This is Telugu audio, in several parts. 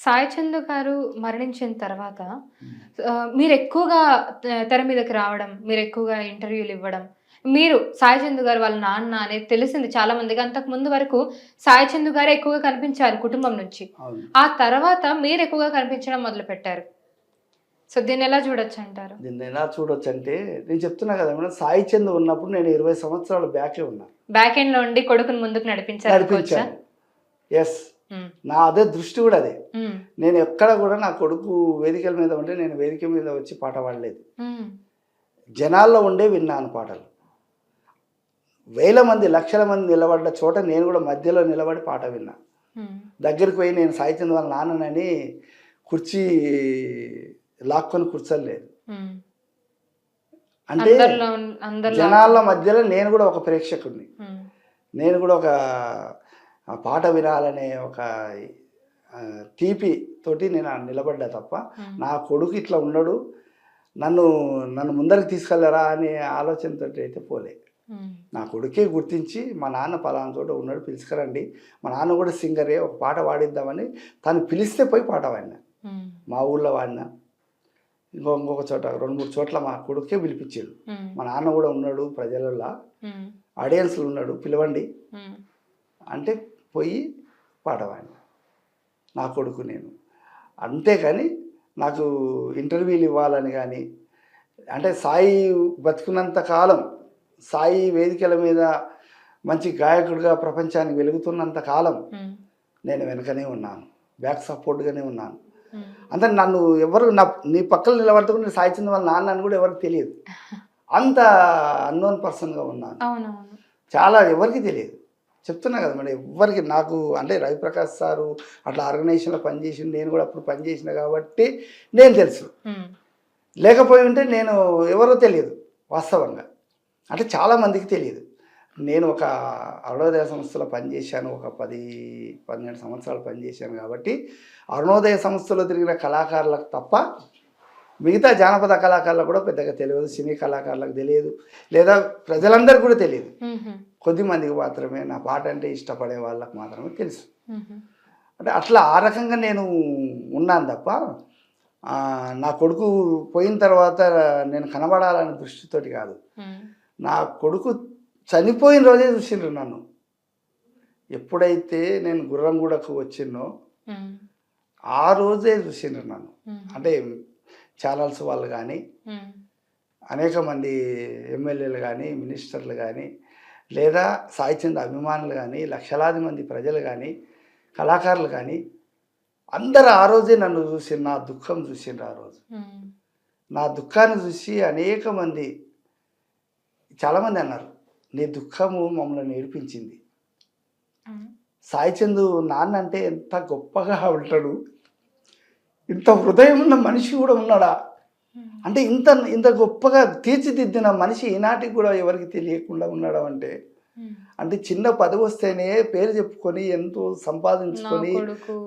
సాయి చందు గారు మరణించిన తర్వాత మీరెక్కువగా తెర మీదకి రావడం, మీరెక్కువగా ఇంటర్వ్యూలివ్వడం, మీరు సాయి చందు గారు వాళ్ళ నాన్న అనేది తెలిసింది చాలా మందికి. అంతకుముందు వరకు సాయి చందు గారే ఎక్కువగా కనిపించారు కుటుంబం నుంచి. అవును. ఆ తర్వాత మీరెక్కువగా కనిపించడం మొదలుపెట్టారు. సో, దీన్నెలా చూడొచ్చంటారు? దీన్నెలా చూడొచ్చంటే, నేను చెప్తున్నా కదా మేడం, సాయి చంద్ ఉన్నప్పుడు నేను 20 సంవత్సరాల బ్యాకే ఉన్నా. బ్యాక్ ఎండ్‌లో ఉండి కొడుకుని ముందుకు నడిపించారనుకోవచ్చా? నడిపించాను. యెస్. హ్మ్. నా అదే దృష్టి కూడా అదే. హ్మ్. నేను ఎక్కడ కూడా నా కొడుకు వేదికల మీద ఉంటే నేను వేదిక మీద వచ్చి పాట పాడలేదు. హ్మ్. జనాల్లో ఉండే విన్నాను పాటలు. వేల మంది, లక్షల మంది నిలబడ్డ చోట నేను కూడా మధ్యలో నిలబడి పాట విన్నా. హ్మ్. దగ్గరికి పోయి నేను సాయి చంద్ వాళ్ళ నాన్ననని కుర్చీ లాక్కొని కూర్చోలేదు. హ్మ్. అంటే అందరిలో జనాల మధ్యలో నేను కూడా ఒక ప్రేక్షకుడిని. హ్మ్. నేను కూడా ఒక పాట వినాలనే ఒక తీపి తోటి నేను నిలబడ్డా తప్ప, హ్మ్. నా కొడుకు ఇట్లా ఉన్నాడు, నన్ను నన్ను ముందరికి తీసుకెళ్ళరా అనే ఆలోచనతో అయితే పోలే. హ్మ్. నా కొడుకే గుర్తించి మా నాన్న పలానా చోట ఉన్నాడు పిలుచుకురండి, మా నాన్న కూడా సింగరే, ఒక పాట పాడిద్దామని తను పిలిస్తే పోయి పాట పాడినా. హ్మ్. మా ఊళ్ళో పాడినా, ఇంకొక చోట 2, 3 చోట్ల మా కొడుకే పిలిపించాడు. హ్మ్. మా నాన్న కూడా ఉన్నాడు ప్రజలలో, హ్మ్. ఆడియన్స్లో ఉన్నాడు, పిలవండి హ్మ్. అంటే పోయి పాట పాడినా నా కొడుకు నేను. అంతేకాని నాకు ఇంటర్వ్యూలు ఇవ్వాలని కానీ, అంటే సాయి బతుకున్నంత కాలం, సాయి వేదికల మీద మంచి గాయకుడిగా ప్రపంచానికి వెలుగుతున్నంత కాలం హ్మ్. నేను వెనకనే ఉన్నాను, బ్యాక్ సపోర్ట్గానే ఉన్నాను. హ్మ్. అంటే నన్ను ఎవరు నీ పక్కన నిలబడితే నేను సాయి చంద్ వాళ్ళ నాన్న అని కూడా ఎవరికి తెలియదు. అంత అన్నోన్ పర్సన్గా ఉన్నాను. అవునవును. చాలా ఎవరికి తెలియదు. చెప్తున్నా కదా మేడం, ఎవ్వరికి నాకు అంటే రవిప్రకాష్ సారు అట్లా ఆర్గనైజేషన్లో పనిచేసి నేను కూడా అప్పుడు పనిచేసిన కాబట్టి నేను తెలుసు. హ్మ్. లేకపోయి ఉంటే నేను ఎవరో తెలియదు వాస్తవంగా. అంటే చాలామందికి తెలియదు. నేను ఒక అరుణోదయ సంస్థలో పనిచేశాను, ఒక 12 సంవత్సరాలు పనిచేశాను కాబట్టి అరుణోదయ సంస్థలో తిరిగిన కళాకారులకు తప్ప మిగతా జానపద కళాకారులకు కూడా పెద్దగా తెలియదు, సినీ కళాకారులకు తెలియదు, లేదా ప్రజలందరికీ కూడా తెలియదు. కొద్దిమందికి మాత్రమే, నా పాట అంటే ఇష్టపడే వాళ్ళకు మాత్రమే తెలుసు. అంటే అట్లా ఆ రకంగా నేను ఉన్నాను తప్ప నా కొడుకు పోయిన తర్వాత నేను కనబడాలనే దృష్టితోటి కాదు. నా కొడుకు చనిపోయిన రోజే చూసిండ్రు నన్ను. ఎప్పుడైతే నేను గుర్రంగూడకు వచ్చినో ఆ రోజే చూసిండ్రు నన్ను. అంటే ఛానల్స్ వాళ్ళు కానీ, అనేక మంది ఎమ్మెల్యేలు కానీ, మినిస్టర్లు కానీ, లేదా సాయి చంద్ అభిమానులు కానీ, లక్షలాది మంది ప్రజలు కానీ, కళాకారులు కానీ, అందరూ ఆ రోజే నన్ను చూసి నా దుఃఖం చూసిండ్రు. ఆ రోజు నా దుఃఖాన్ని చూసి అనేక మంది, చాలామంది అన్నారు, నీ దుఃఖము మమ్మల్ని ఏడిపించింది. సాయి చంద్ నాన్న అంటే ఎంత గొప్పగా ఉంటాడు, ఇంత హృదయం ఉన్న మనిషి కూడా ఉన్నాడా అంటే, ఇంత ఇంత గొప్పగా తీర్చిదిద్దిన మనిషి ఈనాటికి కూడా ఎవరికి తెలియకుండా ఉన్నాడు అంటే, అంటే చిన్న పదవి వస్తేనే పేరు చెప్పుకొని ఎంతో సంపాదించుకొని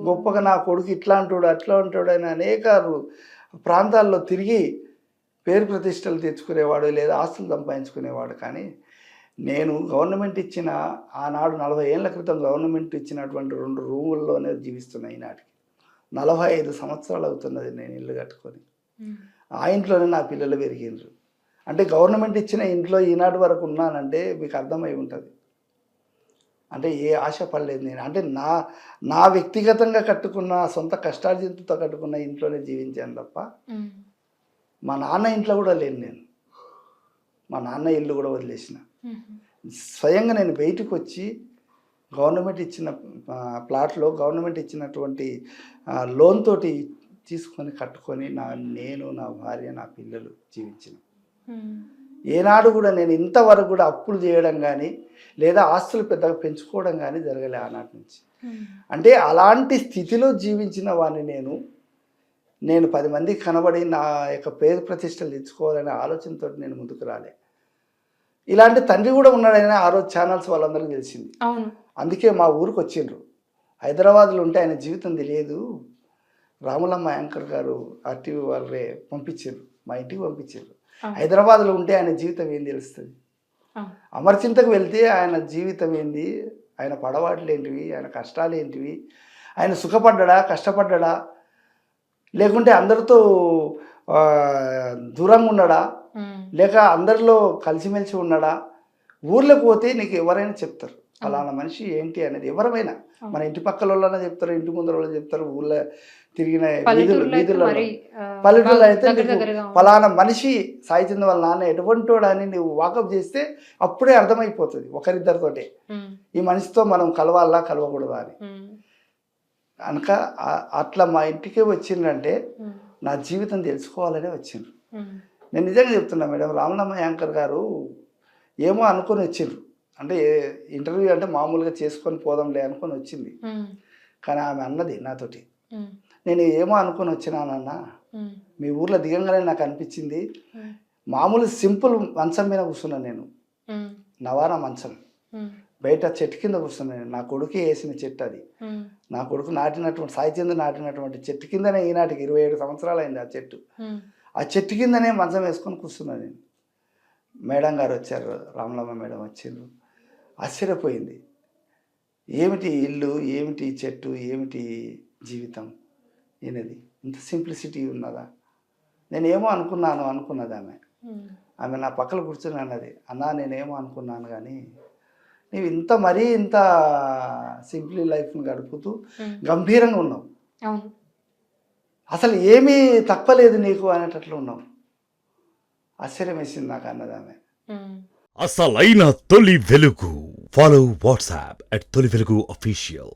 గొప్పగా నా కొడుకు ఇట్లా అంటాడు అట్లా అంటాడు అని అనేక ప్రాంతాల్లో తిరిగి పేరు ప్రతిష్టలు తెచ్చుకునేవాడు, లేదా ఆస్తులు సంపాదించుకునేవాడు. కానీ నేను గవర్నమెంట్ ఇచ్చిన, ఆనాడు 40 ఏళ్ల క్రితం గవర్నమెంట్ ఇచ్చినటువంటి 2 రూముల్లోనే జీవిస్తున్నా. ఈనాటికి 45 సంవత్సరాలు అవుతున్నది నేను ఇల్లు కట్టుకొని. ఆ ఇంట్లోనే నా పిల్లలు పెరిగిండ్రు. అంటే గవర్నమెంట్ ఇచ్చిన ఇంట్లో ఈనాటి వరకు ఉన్నానంటే మీకు అర్థమై ఉంటుంది. అంటే ఏ ఆశ పడలేదు నేను. అంటే నా వ్యక్తిగతంగా కట్టుకున్న, సొంత కష్టార్జితంతో కట్టుకున్న ఇంట్లోనే జీవించాను తప్ప మా నాన్న ఇంట్లో కూడా లేను నేను. మా నాన్న ఇల్లు కూడా వదిలేసిన. స్వయంగా నేను బయటకు వచ్చి గవర్నమెంట్ ఇచ్చిన ప్లాట్లో గవర్నమెంట్ ఇచ్చినటువంటి లోన్ తోటి తీసుకొని కట్టుకొని నేను, నా భార్య, నా పిల్లలు జీవించిన. ఏనాడు కూడా నేను ఇంతవరకు కూడా అప్పులు చేయడం కానీ, లేదా ఆస్తులు పెద్దగా పెంచుకోవడం కానీ జరగలే ఆనాటి నుంచి. అంటే అలాంటి స్థితిలో జీవించిన వాడిని నేను 10 మందికి కనబడి నా యొక్క పేరు ప్రతిష్టలు తెచ్చుకోవాలనే ఆలోచనతో నేను ముందుకు రాలే. ఇలాంటి తండ్రి కూడా ఉన్నాడని ఆ రోజు ఛానల్స్ వాళ్ళందరికీ తెలిసింది. అందుకే మా ఊరికి వచ్చిండ్రు. హైదరాబాద్లో ఉంటే ఆయన జీవితం తెలియదు, రాములమ్మ యాంకర్ గారు ఆర్టీవీ వాళ్ళే పంపించారు, మా ఇంటికి పంపించారు. హైదరాబాద్లో ఉంటే ఆయన జీవితం ఏం తెలుస్తుంది, అమర్చింతకు వెళ్తే ఆయన జీవితం ఏంది, ఆయన పడవాట్లు ఏంటివి, ఆయన కష్టాలు ఏంటివి, ఆయన సుఖపడ్డా కష్టపడ్డా, లేకుంటే అందరితో ఆ, దూరంగా ఉన్నాడా, లేక అందరిలో కలిసిమెలిసి ఉన్నాడా? ఊర్లోకి పోతే నీకు ఎవరైనా చెప్తారు ఫలానా మనిషి ఏంటి అనేది. ఎవరైనా మన ఇంటి పక్కల వాళ్ళైనా చెప్తారు, ఇంటి ముందర వాళ్ళు చెప్తారు, ఊళ్ళో తిరిగిన వీధుల్లో పల్లెటూళ్ళు అయితే నీకు ఫలానా మనిషి సాయి చంద్ వాళ్ళ నాన్న ఎటువంటి వాడు అని నువ్వు వాకప్ చేస్తే అప్పుడే అర్థమైపోతుంది ఒకరిద్దరితోటే ఈ మనిషితో మనం కలవాలా కలవకూడదా అని. కనుక అట్లా మా ఇంటికే వచ్చిందంటే నా జీవితం తెలుసుకోవాలనే వచ్చిండ్రు. నేను నిజంగా చెప్తున్నా మేడం, రామలమ్మ యాంకర్ గారు ఏమో అనుకొని వచ్చిండ్రు. అంటే ఇంటర్వ్యూ అంటే మామూలుగా చేసుకొని పోదాంలే అనుకొని వచ్చింది. కానీ ఆమె అన్నది నాతోటి, నేను ఏమో అనుకొని వచ్చినానన్నా, మీ ఊర్లో దిగంగానే నాకు అనిపించింది, మామూలు సింపుల్ మంచం మీద కూర్చున్నాను నేను, నవారా మంచం, బయట చెట్టు కింద కూర్చున్నాను. నా కొడుకే వేసిన చెట్టు అది, నా కొడుకు నాటినటువంటి సాయి చంద్ నాటినటువంటి చెట్టు కిందనే ఈనాటికి 27 సంవత్సరాలు అయింది ఆ చెట్టు. ఆ చెట్టు కిందనే మంచం వేసుకొని కూర్చున్నాను నేను. మేడం గారు వచ్చారు, రామలమ్మ మేడం వచ్చారు, ఆశ్చర్యపోయింది. ఏమిటి ఇల్లు, ఏమిటి చెట్టు, ఏమిటి జీవితం, ఈయనది ఇంత సింప్లిసిటీ ఉన్నదా? నేనేమో అనుకున్నది ఆమె నా పక్కన కూర్చొని అన్నది, అన్నా నేనేమో అనుకున్నాను కానీ నీవు మరీ ఇంత సింప్లీ లైఫ్ని గడుపుతూ గంభీరంగా ఉన్నావు, అసలు ఏమీ తక్కువ లేదు నీకు అనేటట్లు ఉన్నావు. ఆశ్చర్యం వేసింది నాకు అన్నది ఆమె. అసలైన తొలి వెలుగు. ఫాలో వాట్సాప్ @తొలి వెలుగు official.